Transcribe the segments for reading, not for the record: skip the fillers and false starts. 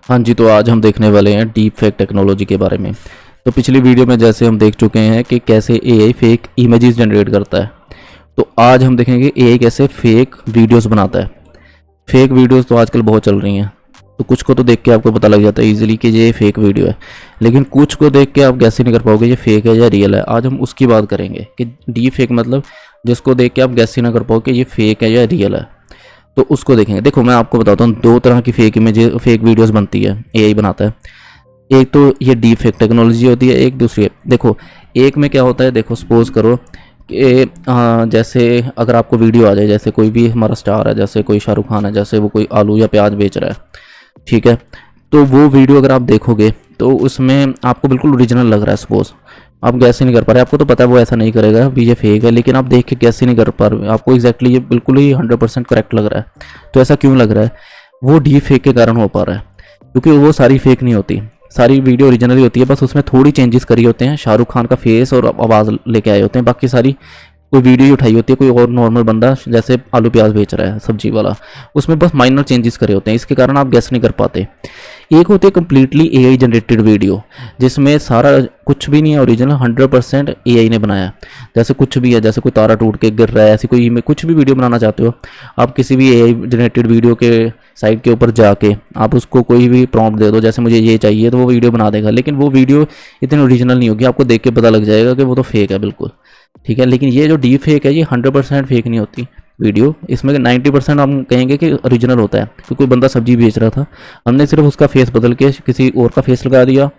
हाँ जी, तो आज हम देखने वाले हैं डीप फेक टेक्नोलॉजी के बारे में। तो पिछली वीडियो में जैसे हम देख चुके हैं कि कैसे एआई फेक इमेजेस जनरेट करता है, तो आज हम देखेंगे एआई कैसे फेक वीडियोस बनाता है। फेक वीडियोस तो आजकल बहुत चल रही हैं, तो कुछ को तो देख के आपको पता लग जाता है इजीली कि ये फेक वीडियो है, लेकिन कुछ को देख के आप गैस ही नहीं कर पाओगे ये फेक है या रियल है। आज हम उसकी बात करेंगे कि डीप फेक मतलब जिसको देख के आप गैस ही ना कर पाओ कि ये फेक है या रियल है, तो उसको देखेंगे। देखो मैं आपको बताता हूँ, दो तरह की फेक इमेज फेक वीडियोस बनती है, एआई बनाता है। एक तो ये डीप फेक टेक्नोलॉजी होती है, एक दूसरी है। देखो एक में क्या होता है, देखो सपोज करो कि जैसे अगर आपको वीडियो आ जाए, जैसे कोई भी हमारा स्टार है, जैसे कोई शाहरुख खान है, जैसे वो कोई आलू या प्याज बेच रहा है, ठीक है, तो वो वीडियो अगर आप देखोगे तो उसमें आपको बिल्कुल ओरिजिनल लग रहा है। सपोज आप गैस ही नहीं कर पा रहे, आपको तो पता है वो ऐसा नहीं करेगा, भी ये फेक है, लेकिन आप देख के गैस ही नहीं कर पा रहे, आपको एग्जैक्टली ये बिल्कुल ही 100% करेक्ट लग रहा है। तो ऐसा क्यों लग रहा है? वो डीप फेक के कारण हो पा रहा है, क्योंकि वो सारी फेक नहीं होती, सारी वीडियो ओरिजिनल होती है, बस उसमें थोड़ी चेंजेस करी होते हैं, शाहरुख खान का फेस और आवाज़ लेके आए होते हैं, बाकी सारी कोई वीडियो ही उठाई होती है, कोई और नॉर्मल बंदा जैसे आलू प्याज बेच रहा है सब्जी वाला, उसमें बस माइनर चेंजेस करे होते हैं, इसके कारण आप गेस नहीं कर पाते। एक होती है कम्प्लीटली एआई जनरेटेड वीडियो, जिसमें सारा कुछ भी नहीं है ओरिजिनल, 100% एआई ने बनाया। जैसे कुछ भी है, जैसे कोई तारा टूट के गिर रहा है, ऐसी कोई कुछ भी वीडियो बनाना चाहते हो आप, किसी भी एआई जनरेटेड वीडियो के साइट के ऊपर जाके आप उसको कोई भी प्रॉम्प्ट दे दो, जैसे मुझे ये चाहिए, तो वो वीडियो बना देगा, लेकिन वो वीडियो इतनी ओरिजिनल नहीं होगी, आपको देख के पता लग जाएगा कि वो तो फेक है बिल्कुल, ठीक है। लेकिन ये जो डीप फेक है ये 100% फेक नहीं होती वीडियो, इसमें 90% हम कहेंगे कि ओरिजिनल होता है। तो कोई बंदा सब्जी बेच रहा था, हमने सिर्फ उसका फेस बदल के किसी और का फेस लगा दिया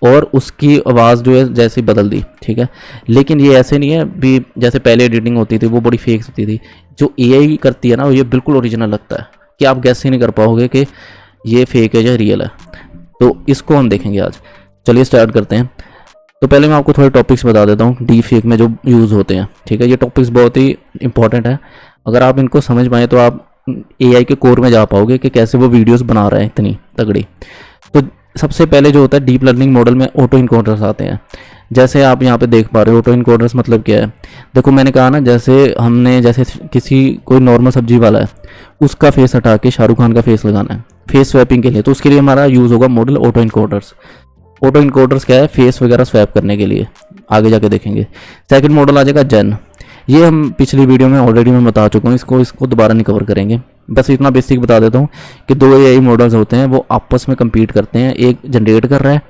और उसकी आवाज़ जो है जैसे बदल दी, ठीक है। लेकिन ये ऐसे नहीं है भी, जैसे पहले एडिटिंग होती थी वो बड़ी फेक होती थी, जो एआई करती है ना ये बिल्कुल ओरिजिनल लगता है, कि आप गैस ही नहीं कर पाओगे कि ये फेक है या रियल है। तो इसको हम देखेंगे आज। चलिए स्टार्ट करते हैं। तो पहले मैं आपको थोड़े टॉपिक्स बता देता हूँ डीप फेक में जो यूज़ होते हैं, ठीक है। ये टॉपिक्स बहुत ही इंपॉर्टेंट है, अगर आप इनको समझ पाएँ तो आप एआई के कोर में जा पाओगे कि कैसे वो वीडियोस बना रहे हैं इतनी तगड़ी। तो सबसे पहले जो होता है डीप लर्निंग मॉडल में ऑटो इनकोडर्स आते हैं, जैसे आप यहाँ पे देख पा रहे हो। ऑटो इनकोडर्स मतलब क्या है? देखो मैंने कहा ना, जैसे किसी कोई नॉर्मल सब्जी वाला है, उसका फेस हटा के शाहरुख खान का फेस लगाना है फेस स्वैपिंग के लिए, तो उसके लिए हमारा यूज़ होगा model auto encoders. Auto encoders क्या है? फेस वगैरह स्वैप करने के लिए, आगे जाके देखेंगे। सेकंड मॉडल आ जाएगा जेन, ये हम पिछली वीडियो में ऑलरेडी मैं बता चुका हूँ, इसको दोबारा नहीं कवर करेंगे, बस इतना बेसिक बता देता हूँ कि दो एआई मॉडल्स होते हैं, वो आपस में compete करते हैं, एक जनरेट कर रहा है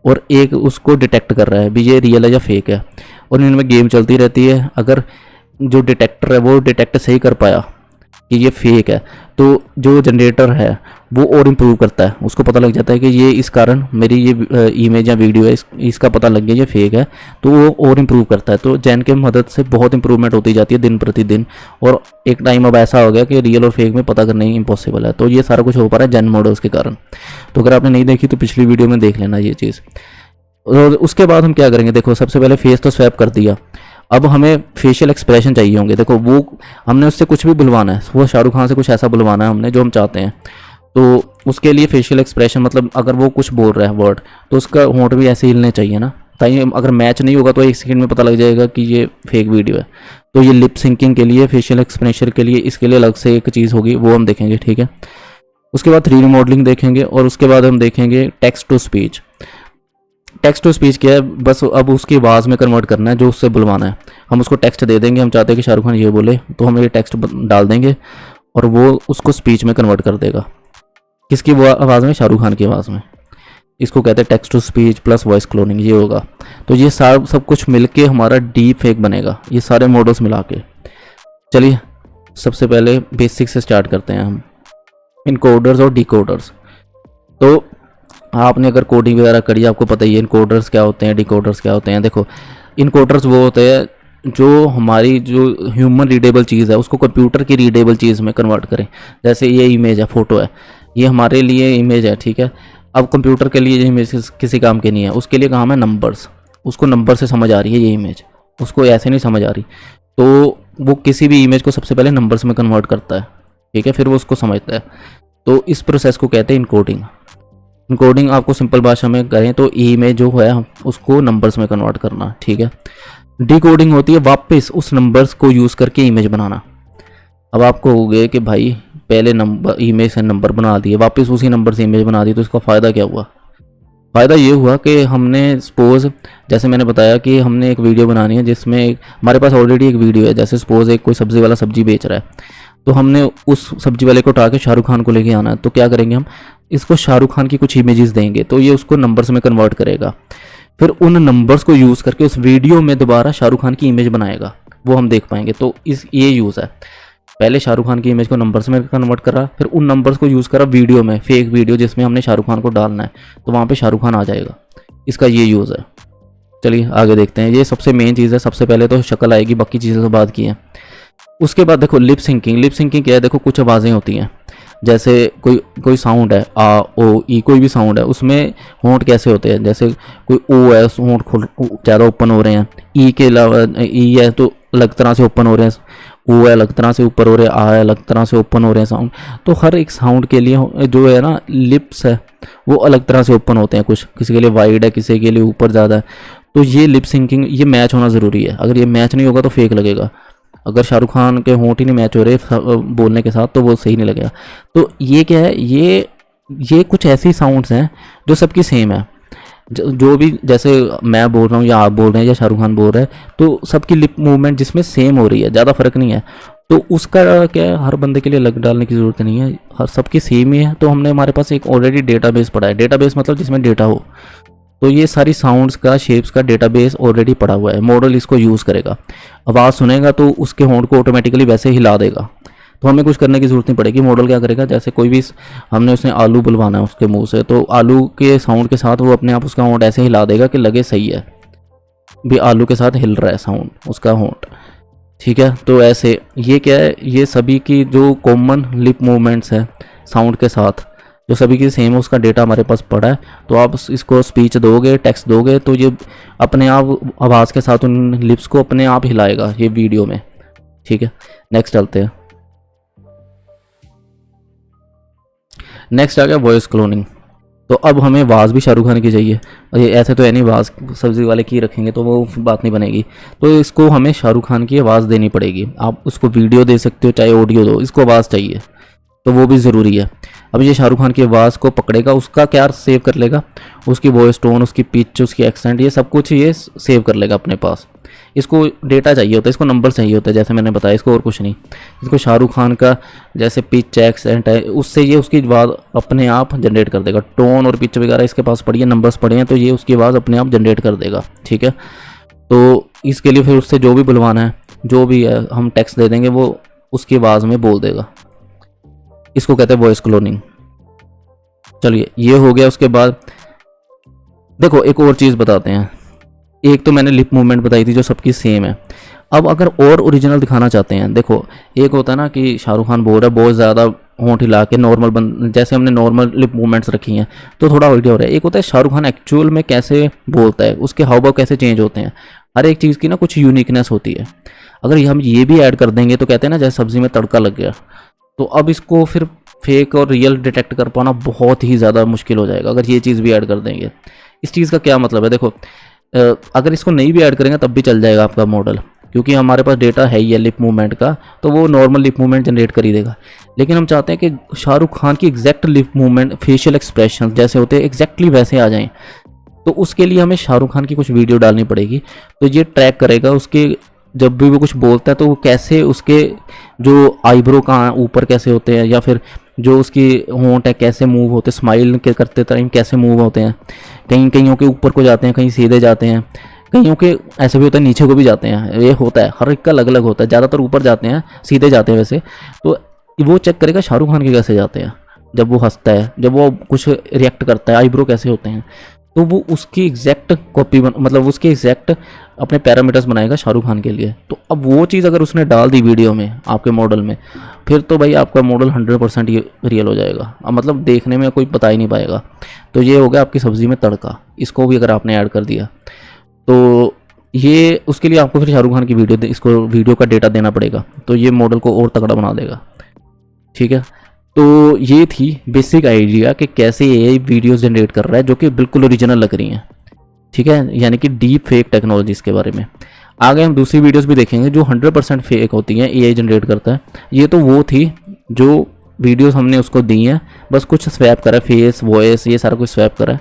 और एक उसको डिटेक्ट कर रहा है भी ये रियल है या फेक है, और इनमें गेम चलती रहती है। अगर जो डिटेक्टर है वो डिटेक्ट सही कर पाया कि ये फेक है, तो जो जनरेटर है वो और इम्प्रूव करता है, उसको पता लग जाता है कि ये इस कारण मेरी ये इमेज या वीडियो है, इसका पता लग गया ये फेक है, तो वो और इम्प्रूव करता है। तो जैन के मदद से बहुत इंप्रूवमेंट होती जाती है दिन प्रतिदिन, और एक टाइम अब ऐसा हो गया कि रियल और फेक में पता करना ही इम्पॉसिबल है। तो ये सारा कुछ हो पा रहा है जैन मॉडल्स के कारण। तो अगर आपने नहीं देखी तो पिछली वीडियो में देख लेना ये चीज़। और उसके बाद हम क्या करेंगे, देखो सबसे पहले फेस तो स्वैप कर दिया, अब हमें फेशियल एक्सप्रेशन चाहिए होंगे। देखो वो हमने उससे कुछ भी बुलवाना है, वो शाहरुख खान से कुछ ऐसा बुलवाना है हमने जो हम चाहते हैं, तो उसके लिए फेशियल एक्सप्रेशन मतलब अगर वो कुछ बोल रहा है वर्ड, तो उसका होंठ भी ऐसे हिलने चाहिए ना, ताकि अगर मैच नहीं होगा तो एक सेकंड में पता लग जाएगा कि ये फेक वीडियो है। तो ये लिप सिंकिंग के लिए, फेशियल एक्सप्रेशन के लिए, इसके लिए अलग से एक चीज़ होगी, वो हम देखेंगे, ठीक है। उसके बाद 3D मॉडलिंग देखेंगे, और उसके बाद हम देखेंगे text to speech. Text to speech क्या है? बस अब उसकी आवाज़ में कन्वर्ट करना है जो उससे बुलवाना है। हम उसको टेक्स्ट दे देंगे, हम चाहते हैं कि शाहरुख खान ये बोले, तो हम ये टेक्स्ट डाल देंगे और वो उसको स्पीच में कन्वर्ट कर देगा। किसकी आवाज़ में? शाहरुख खान की आवाज़ में। इसको कहते हैं text to speech plus voice cloning, ये होगा। तो ये सब कुछ मिलके हमारा डीप फेक बनेगा, ये सारे मॉडल्स मिला के। चलिए सबसे पहले बेसिक से स्टार्ट करते हैं हम, इनकोडर्स और डिकोडर्स। तो आपने अगर कोडिंग वगैरह करी, आपको पता ही है इनकोडर्स क्या होते हैं, डिकोडर्स क्या होते हैं। देखो इनकोडर्स वो होते हैं जो हमारी जो ह्यूमन रीडेबल चीज़ है उसको कंप्यूटर की रीडेबल चीज़ में कन्वर्ट करें। जैसे ये इमेज है, फोटो है, ये हमारे लिए इमेज है, ठीक है। अब कंप्यूटर के लिए ये इमेज किसी काम के नहीं है, उसके लिए काम है नंबर्स, उसको नंबर से समझ आ रही है ये इमेज, उसको ऐसे नहीं समझ आ रही, तो वो किसी भी इमेज को सबसे पहले नंबर्स में कन्वर्ट करता है, ठीक है, फिर वो उसको समझता है। तो इस प्रोसेस को कहते हैं इनकोडिंग। इनकोडिंग आपको सिंपल भाषा में करें तो इमेज जो है उसको नंबर्स में कन्वर्ट करना, ठीक है। डिकोडिंग होती है वापस उस नंबर्स को यूज़ करके इमेज बनाना। अब आपको हो गए कि भाई पहले नंबर इमेज से नंबर बना दिए, वापस उसी नंबर से इमेज बना दी, तो इसका फ़ायदा क्या हुआ? फ़ायदा ये हुआ कि हमने सपोज़, जैसे मैंने बताया कि हमने एक वीडियो बनानी है जिसमें हमारे पास ऑलरेडी एक वीडियो है। जैसे सपोज़ एक कोई सब्ज़ी वाला सब्ज़ी बेच रहा है, तो हमने उस सब्ज़ी वाले को उठा के शाहरुख खान को लेके आना है। तो क्या करेंगे, हम इसको शाहरुख खान की कुछ इमेजेस देंगे, तो ये उसको नंबर्स में कन्वर्ट करेगा। फिर उन नंबर्स को यूज़ करके उस वीडियो में दोबारा शाहरुख खान की इमेज बनाएगा, वो हम देख पाएंगे। तो ये यूज़ है, पहले शाहरुख खान की इमेज को नंबर्स में कन्वर्ट करा, फिर उन नंबर्स को यूज़ करा वीडियो में, फेक वीडियो जिसमें हमने शाहरुख खान को डालना है, तो वहाँ पे शाहरुख खान आ जाएगा। इसका ये यूज़ है। चलिए आगे देखते हैं। ये सबसे मेन चीज़ है। सबसे पहले तो शक्ल आएगी, बाकी चीज़ें तो बात की हैं। उसके बाद देखो लिप सिंकिंग। लिप सिंकिंग क्या है? देखो कुछ आवाज़ें होती हैं, जैसे कोई साउंड है, आ ओ ई, कोई भी साउंड है, उसमें होंठ कैसे होते हैं। जैसे कोई ओ है, होंठ ज़्यादा ओपन हो रहे हैं। ई के अलावा ई है तो अलग तरह से ओपन हो रहे हैं, ओ है अलग तरह से ऊपर हो रहे हैं, आ है अलग तरह से ओपन हो रहे हैं साउंड। तो हर एक साउंड के लिए जो है ना लिप्स है वो अलग तरह से ओपन होते हैं, कुछ किसी के लिए वाइड है, किसी के लिए ऊपर ज़्यादा है। तो ये लिप सिंकिंग, ये मैच होना ज़रूरी है। अगर ये मैच नहीं होगा तो फेक लगेगा। अगर शाहरुख खान के होंठ ही नहीं मैच हो रहे बोलने के साथ, तो वो सही नहीं लगेगा। तो ये क्या है, ये कुछ ऐसी साउंड्स हैं जो सबकी सेम है। जो भी, जैसे मैं बोल रहा हूँ या आप बोल रहे हैं या शाहरुख खान बोल रहा है, तो सबकी लिप मूवमेंट जिसमें सेम हो रही है, ज़्यादा फर्क नहीं है। तो उसका क्या है, हर बंदे के लिए अलग डालने की ज़रूरत नहीं है, हर सबकी सेम ही है। तो हमने हमारे पास एक ऑलरेडी डेटाबेस पड़ा है। डेटाबेस मतलब जिसमें डेटा हो, तो ये सारी साउंड्स का, शेप्स का डेटाबेस ऑलरेडी पड़ा हुआ है। मॉडल इसको यूज़ करेगा, आवाज़ सुनेगा तो उसके होंठ को ऑटोमेटिकली वैसे हिला देगा। तो हमें कुछ करने की ज़रूरत नहीं पड़ेगी। मॉडल क्या करेगा, जैसे कोई भी हमने उसने आलू बुलवाना है उसके मुंह से, तो आलू के साउंड के साथ वो अपने आप उसका होंठ ऐसे हिला देगा कि लगे सही है, भी आलू के साथ हिल रहा है साउंड उसका होंठ। ठीक है, तो ऐसे ये क्या है, ये सभी की जो कॉमन लिप मूवमेंट्स है साउंड के साथ, जो सभी की सेम है, उसका डेटा हमारे पास पड़ा है। तो आप इसको स्पीच दोगे, टेक्स्ट दोगे, तो ये अपने आप आवाज़ के साथ उन लिप्स को अपने आप हिलाएगा ये वीडियो में। ठीक है, नेक्स्ट चलते हैं। नेक्स्ट आ गया वॉइस क्लोनिंग। तो अब हमें आवाज़ भी शाहरुख खान की चाहिए, और ये ऐसे तो है नहीं आवाज़ सब्ज़ी वाले की रखेंगे तो वो बात नहीं बनेगी। तो इसको हमें शाहरुख खान की आवाज़ देनी पड़ेगी। आप उसको वीडियो दे सकते हो चाहे ऑडियो दो, इसको आवाज़ चाहिए, तो वो भी ज़रूरी है। अब ये शाहरुख खान की आवाज़ को पकड़ेगा, उसका क्या सेव कर लेगा, उसकी वॉइस टोन, उसकी पिच, उसकी एक्सेंट, ये सब कुछ ये सेव कर लेगा अपने पास। इसको डेटा चाहिए होता है, इसको नंबर चाहिए होता है, जैसे मैंने बताया, इसको और कुछ नहीं। इसको शाहरुख खान का जैसे पिच एक्सेंट है, उससे ये उसकी आवाज़ अपने आप जनरेट कर देगा। टोन और पिच वगैरह इसके पास पड़ी है, नंबर्स पड़े हैं, तो ये उसकी आवाज़ अपने आप जनरेट कर देगा। ठीक है, तो इसके लिए फिर उससे जो भी बुलवाना है, जो भी है, हम टेक्स्ट दे देंगे, वो उसकी आवाज़ में बोल देगा। इसको कहते हैं वॉइस क्लोनिंग। चलिए ये हो गया। उसके बाद देखो एक और चीज़ बताते हैं। एक तो मैंने लिप मूवमेंट बताई थी जो सबकी सेम है। अब अगर और ओरिजिनल दिखाना चाहते हैं, देखो एक होता है ना कि शाहरुख खान बोल रहा है बहुत ज़्यादा होंठ हिला के, नॉर्मल जैसे हमने नॉर्मल लिप मूवमेंट्स रखी हैं तो थोड़ा वीडियो हो रहा है। एक होता है शाहरुख खान एक्चुअल में कैसे बोलता है, उसके हाव भाव कैसे चेंज होते हैं। हर एक चीज़ की ना कुछ यूनिकनेस होती है। अगर हम ये भी ऐड कर देंगे तो कहते हैं ना जैसे सब्ज़ी में तड़का लग गया, तो अब इसको फिर फेक और रियल डिटेक्ट कर पाना बहुत ही ज़्यादा मुश्किल हो जाएगा अगर ये चीज़ भी ऐड कर देंगे। इस चीज़ का क्या मतलब है, देखो अगर इसको नहीं भी ऐड करेंगे तब भी चल जाएगा आपका मॉडल, क्योंकि हमारे पास डेटा है ही है लिप मूवमेंट का, तो वो नॉर्मल लिप मूवमेंट जनरेट कर ही देगा। लेकिन हम चाहते हैं कि शाहरुख खान की exact lip movement, facial expression जैसे होते हैं एग्जैक्टली वैसे आ जाएं, तो उसके लिए हमें शाहरुख खान की कुछ वीडियो डालनी पड़ेगी। तो ये ट्रैक करेगा उसके, जब भी वो कुछ बोलता है तो वो कैसे, उसके जो आईब्रो कहाँ ऊपर कैसे होते हैं, या फिर जो उसकी होंठ है कैसे मूव होते हैं, स्माइल के करते टाइम कैसे मूव होते हैं। कईयों के ऊपर को जाते हैं, कहीं सीधे जाते हैं, कईयों के ऐसे भी होता है नीचे को भी जाते हैं। ये होता है, हर एक का अलग अलग होता है। ज़्यादातर ऊपर जाते हैं, सीधे जाते हैं वैसे। तो वो चेक करेगा शाहरुख खान के कैसे जाते हैं, जब वो हंसता है, जब वो कुछ रिएक्ट करता है, आईब्रो कैसे होते हैं। तो वो उसकी एग्जैक्ट कॉपी मतलब उसके एग्जैक्ट अपने पैरामीटर्स बनाएगा शाहरुख खान के लिए। तो अब वो चीज़ अगर उसने डाल दी वीडियो में आपके मॉडल में, फिर तो भाई आपका मॉडल 100% ये रियल हो जाएगा। अब मतलब देखने में कोई बता ही नहीं पाएगा। तो ये हो गया आपकी सब्ज़ी में तड़का। इसको भी अगर आपने ऐड कर दिया तो ये, उसके लिए आपको फिर शाहरुख खान की वीडियो, इसको वीडियो का डेटा देना पड़ेगा, तो ये मॉडल को और तगड़ा बना देगा। ठीक है, तो ये थी बेसिक आइडिया कि कैसे एआई वीडियोस जनरेट कर रहा है जो कि बिल्कुल ओरिजिनल लग रही हैं। ठीक है, यानी कि डीप फेक टेक्नोलॉजीज़ के बारे में। आगे हम दूसरी वीडियोस भी देखेंगे जो 100% फेक होती हैं, एआई जनरेट करता है। ये तो वो थी जो वीडियोस हमने उसको दी हैं, बस कुछ स्वैप करा, फेस वॉइस ये सारा कुछ स्वैप करा है।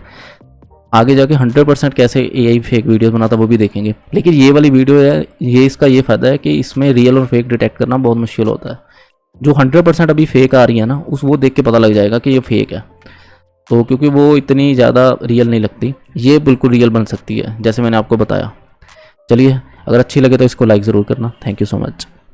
आगे जाके 100% कैसे एआई फेक वीडियोस बनाता है वो भी देखेंगे। लेकिन ये वाली वीडियो है, ये इसका ये फ़ायदा है कि इसमें रियल और फेक डिटेक्ट करना बहुत मुश्किल होता है। जो 100% अभी फेक आ रही है ना, उस वो देख के पता लग जाएगा कि ये फेक है। तो क्योंकि वो इतनी ज़्यादा रियल नहीं लगती, ये बिल्कुल रियल बन सकती है जैसे मैंने आपको बताया। चलिए, अगर अच्छी लगे तो इसको लाइक ज़रूर करना। Thank you so much.